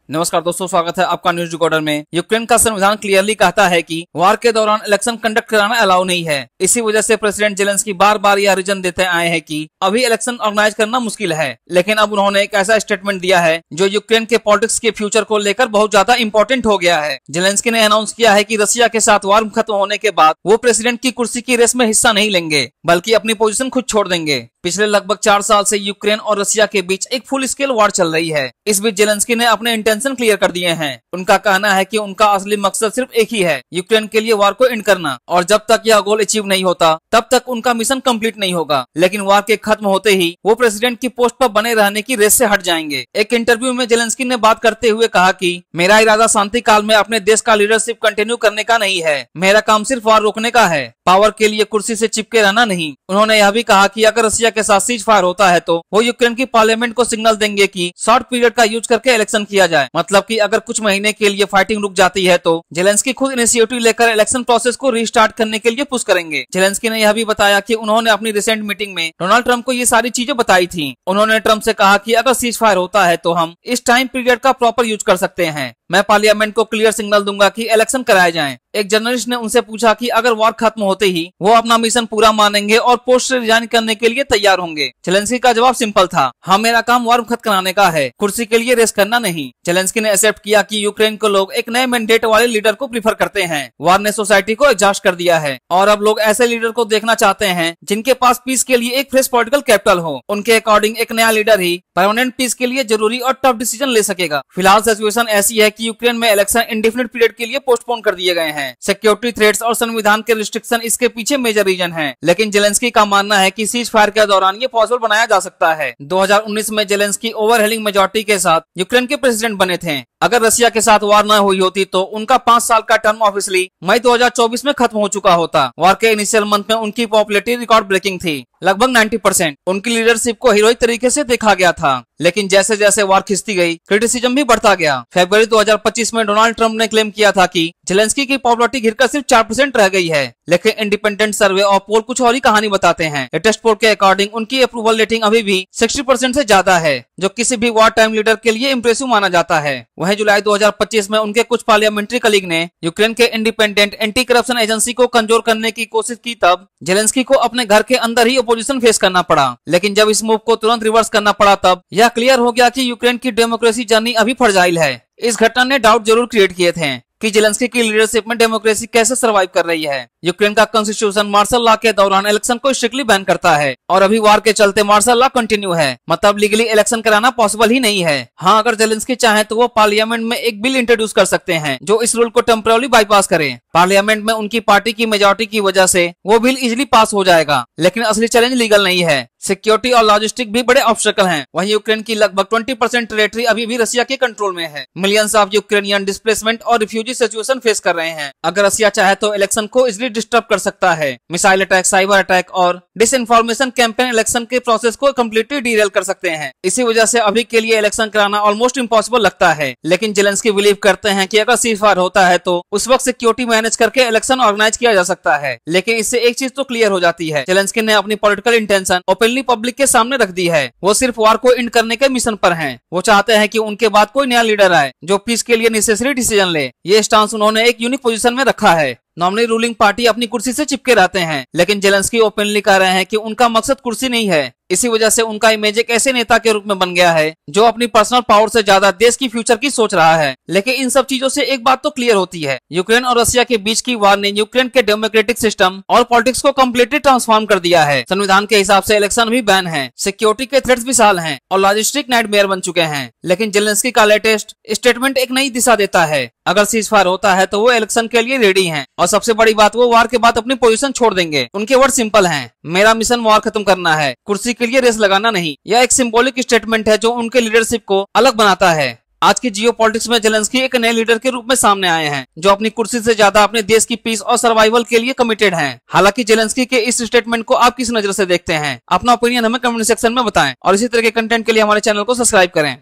नमस्कार दोस्तों, स्वागत है आपका न्यूज रिकॉर्डर में। यूक्रेन का संविधान क्लियरली कहता है कि वार के दौरान इलेक्शन कंडक्ट कराना अलाउ नहीं है। इसी वजह से प्रेसिडेंट जेलेंस्की बार बार यह रीजन देते आए हैं कि अभी इलेक्शन ऑर्गेनाइज करना मुश्किल है। लेकिन अब उन्होंने एक ऐसा स्टेटमेंट दिया है जो यूक्रेन के पॉलिटिक्स के फ्यूचर को लेकर बहुत ज्यादा इंपॉर्टेंट हो गया है। जेलेंस्की ने अनाउंस किया है कि रशिया के साथ वार खत्म होने के बाद वो प्रेसिडेंट की कुर्सी की रेस में हिस्सा नहीं लेंगे, बल्कि अपनी पोजीशन खुद छोड़ देंगे। पिछले लगभग 4 साल से यूक्रेन और रशिया के बीच एक फुल स्केल वार चल रही है। इस बीच जेलेंस्की ने अपने इंटेंशन क्लियर कर दिए हैं। उनका कहना है कि उनका असली मकसद सिर्फ एक ही है, यूक्रेन के लिए वार को एंड करना, और जब तक यह गोल अचीव नहीं होता तब तक उनका मिशन कंप्लीट नहीं होगा। लेकिन वार के खत्म होते ही वो प्रेसिडेंट की पोस्ट पर बने रहने की रेस से हट जाएंगे। एक इंटरव्यू में जेलेंस्की ने बात करते हुए कहा कि मेरा इरादा शांति काल में अपने देश का लीडरशिप कंटिन्यू करने का नहीं है, मेरा काम सिर्फ वार रोकने का है, पावर के लिए कुर्सी से चिपके रहना नहीं। उन्होंने यह भी कहा कि अगर रशिया के साथ सीज फायर होता है तो वो यूक्रेन की पार्लियामेंट को सिग्नल देंगे कि शॉर्ट पीरियड का यूज करके इलेक्शन किया जाए। मतलब कि अगर कुछ महीने के लिए फाइटिंग रुक जाती है तो जेलेंस्की खुद इनिशिएटिव लेकर इलेक्शन प्रोसेस को रीस्टार्ट करने के लिए पुश करेंगे। जेलेंस्की ने यह भी बताया कि उन्होंने अपनी रिसेंट मीटिंग में डोनाल्ड ट्रंप को ये सारी चीजें बताई थी। उन्होंने ट्रंप से कहा कि अगर सीज फायर होता है तो हम इस टाइम पीरियड का प्रॉपर यूज कर सकते हैं। मैं पार्लियामेंट को क्लियर सिग्नल दूंगा कि इलेक्शन कराए जाएं। एक जर्नलिस्ट ने उनसे पूछा कि अगर वॉर खत्म होते ही वो अपना मिशन पूरा मानेंगे और पोस्ट से रिजाइन करने के लिए तैयार होंगे। जेलेंस्की का जवाब सिंपल था, हाँ मेरा काम वॉर खत्म कराने का है, कुर्सी के लिए रेस करना नहीं। जेलेंस्की ने एक्सेप्ट किया कि यूक्रेन को लोग एक नए मैंडेट वाले लीडर को प्रीफर करते हैं। वॉर ने सोसाइटी को एग्जॉस्ट कर दिया है और अब लोग ऐसे लीडर को देखना चाहते हैं जिनके पास पीस के लिए एक फ्रेश पॉलिटिकल कैपिटल हो। उनके अकॉर्डिंग एक नया लीडर ही परमानेंट पीस के लिए जरूरी और टफ डिसीजन ले सकेगा। फिलहाल सिचुएशन ऐसी है कि यूक्रेन में इलेक्शन इंडेफिनिट पीरियड के लिए पोस्टपोन कर दिए गए हैं। सिक्योरिटी थ्रेट्स और संविधान के रिस्ट्रिक्शन इसके पीछे मेजर रीजन है। लेकिन जेलेंस्की का मानना है कि सीज फायर के दौरान ये पॉसिबल बनाया जा सकता है। 2019 में जेलेंस्की ओवरहेलिंग मेजॉरिटी के साथ यूक्रेन के प्रेसिडेंट बने थे। अगर रशिया के साथ वार न हुई होती तो उनका 5 साल का टर्म ऑफिशियली मई 2024 में खत्म हो चुका होता। वार के इनिशियल मंथ में उनकी पॉपुलैरिटी रिकॉर्ड ब्रेकिंग थी, लगभग 90%। उनकी लीडरशिप को हीरोइक तरीके से देखा गया था। लेकिन जैसे जैसे वार खिंचती गई, क्रिटिसिज्म भी बढ़ता गया। फरवरी 2025 में डोनाल्ड ट्रंप ने क्लेम किया था कि जेलेंस्की की पॉपुलैरिटी गिरकर सिर्फ 4% रह गई है। लेकिन इंडिपेंडेंट सर्वे और पोल कुछ और ही कहानी बताते हैं। लेटेस्ट पोल के अकॉर्डिंग उनकी अप्रूवल रेटिंग अभी भी 60% से ज्यादा है, जो किसी भी वार टाइम लीडर के लिए इंप्रेसिव माना जाता है। वहीं जुलाई 2025 में उनके कुछ पार्लियामेंट्री कलीग ने यूक्रेन के इंडिपेंडेंट एंटी करप्शन एजेंसी को कमजोर करने की कोशिश की, तब जेलेंस्की को अपने घर के अंदर ही अपोजिशन फेस करना पड़ा। लेकिन जब इस मूव को तुरंत रिवर्स करना पड़ा तब यह क्लियर हो गया कि यूक्रेन की डेमोक्रेसी जर्नी अभी फ्रजाइल है। इस घटना ने डाउट जरूर क्रिएट किए थे कि जेलेंस्की की लीडरशिप में डेमोक्रेसी कैसे सरवाइव कर रही है। यूक्रेन का कॉन्स्टिट्यूशन मार्शल लॉ के दौरान इलेक्शन को स्ट्रिक्टली बैन करता है और अभी वार के चलते मार्शल लॉ कंटिन्यू है। मतलब लीगली इलेक्शन कराना पॉसिबल ही नहीं है। हाँ, अगर जेलेंस्की चाहे तो वो पार्लियामेंट में एक बिल इंट्रोड्यूस कर सकते हैं जो इस रूल को टेम्पररी बाईपास करे। पार्लियामेंट में उनकी पार्टी की मेजॉरिटी की वजह से वो बिल इजिली पास हो जाएगा। लेकिन असली चैलेंज लीगल नहीं है, सिक्योरिटी और लॉजिस्टिक भी बड़े ऑब्स्टेकल हैं। वहीं यूक्रेन की लगभग 20% टेरिटरी अभी भी रशिया के कंट्रोल में है। मिलियंस ऑफ यूक्रेनियन डिस्प्लेसमेंट और रिफ्यूजी सिचुएशन फेस कर रहे हैं। अगर रशिया चाहे तो इलेक्शन को इजिली डिस्टर्ब कर सकता है। मिसाइल अटैक, साइबर अटैक और डिसइंफॉर्मेशन कैंपेन इलेक्शन के प्रोसेस को कम्प्लीटली डीरेल कर सकते हैं। इसी वजह से अभी के लिए इलेक्शन कराना ऑलमोस्ट इम्पॉसिबल लगता है। लेकिन जेलेंस्की बिलीव करते हैं कि अगर सीज फायर होता है तो उस वक्त सिक्योरिटी मैनेज करके इलेक्शन ऑर्गेनाइज किया जा सकता है। लेकिन इससे एक चीज तो क्लियर हो जाती है, जेलेंस्की ने अपनी पॉलिटिकल इंटेंशन ओपनली पब्लिक के सामने रख दी है। वो सिर्फ वार को एंड करने के मिशन पर हैं। वो चाहते हैं कि उनके बाद कोई नया लीडर आए जो पीस के लिए नेसेसरी डिसीजन ले। ये स्टांस उन्होंने एक यूनिक पोजीशन में रखा है। नॉर्मली रूलिंग पार्टी अपनी कुर्सी से चिपके रहते हैं, लेकिन जेलेंस्की ओपनली कह रहे हैं कि उनका मकसद कुर्सी नहीं है। इसी वजह से उनका इमेज एक ऐसे नेता के रूप में बन गया है जो अपनी पर्सनल पावर से ज्यादा देश की फ्यूचर की सोच रहा है। लेकिन इन सब चीजों से एक बात तो क्लियर होती है, यूक्रेन और रशिया के बीच की वार ने यूक्रेन के डेमोक्रेटिक सिस्टम और पॉलिटिक्स को कम्प्लीटली ट्रांसफॉर्म कर दिया है। संविधान के हिसाब से इलेक्शन भी बैन है, सिक्योरिटी के थ्रेट्स विशाल हैं और लॉजिस्टिक नाइटमेयर बन चुके हैं। लेकिन जेलेंस्की का लेटेस्ट स्टेटमेंट एक नई दिशा देता है। अगर सीज फायर होता है तो वो इलेक्शन के लिए रेडी हैं और सबसे बड़ी बात, वो वार के बाद अपनी पोजीशन छोड़ देंगे। उनके वर्ड सिंपल हैं, मेरा मिशन वार खत्म करना है, कुर्सी के लिए रेस लगाना नहीं। यह एक सिंबॉलिक स्टेटमेंट है जो उनके लीडरशिप को अलग बनाता है। आज की जियोपॉलिटिक्स में जेलेंस्की एक नए लीडर के रूप में सामने आए हैं जो अपनी कुर्सी से ज्यादा अपने देश की पीस और सर्वाइवल के लिए कमिटेड हैं। हालांकि जेलेंस्की के इस स्टेटमेंट को आप किस नजर से देखते हैं, अपना ओपिनियन हमें कमेंट सेक्शन में बताएं और इसी तरह के कंटेंट के लिए हमारे चैनल को सब्सक्राइब करें।